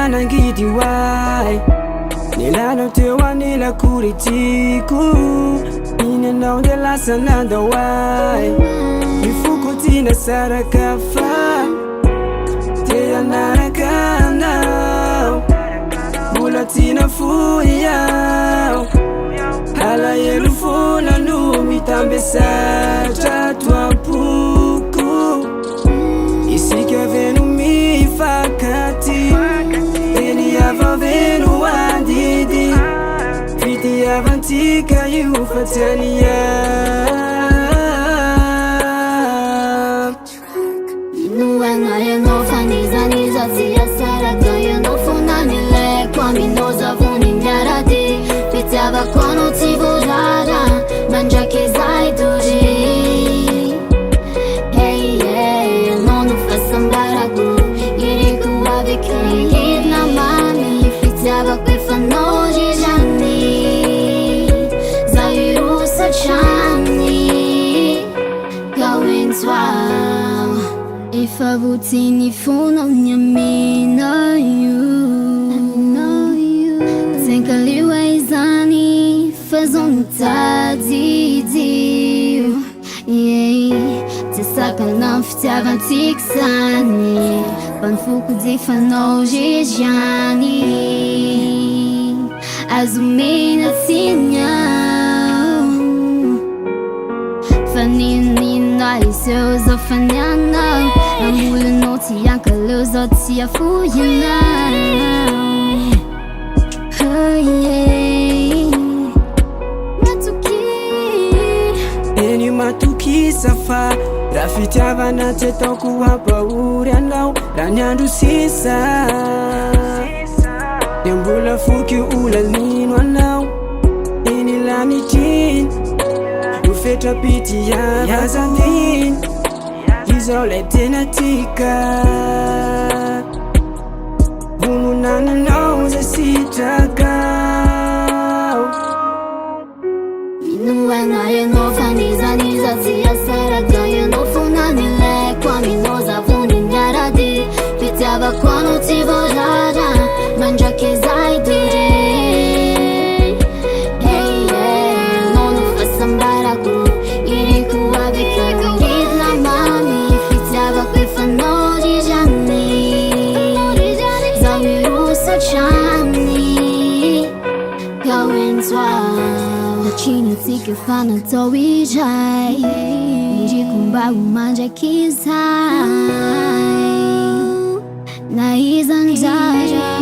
nanangidi wai Nilano tewa nila kuritiku Ninanao de la sananda wai Mifuko tina sarakafa Teya narakana Mula tina fuya Hala yelu funa numi tambesa Chatwa puku Isike venu mi fakati Eni ava venu wadidi Fiti avantika yu fatania Nuenga yeno faniza niza tia saraka yeno funa nile Kwa minoza vuni nyaradi Fiti ava kono tivo rara Manja kizai tuji Hey yeah, nonu fasambaragu Iriku avike Yidna mami Fiti ava kwifano jijani Zairu sachani Going swell Ifavutini funo nyami know you Tenkaliwe izani Fazon tadidi Yeah Tisaka nafti avantik sani Banfuku difano jijani Azumina tinya Fanina iseuza fanyana Amule noti yanka leuza tia fuyana Oh yeah Matuki Eni matuki safa Rafiti avana tetoku wapa urianau Ranyandu sisa Dembula fuki ula ninwa nau Eni lani jin Ufetra piti ya vazandin Gizole tena tika Bunu nana nauza sitakau Nuenga yeno faniza niza tia saraka yeno funa nile Kwa minoza vuni nyaradi Fiti ava kono tivo rara Manja kizai dure Hey yeah, nonu fasambaragu Iriku avike Yidna mami Fiti ava kwifano jijani Zawiru sachani Going swell Chini tike fana towijai Nijikumba umanja kizai Na izanjaya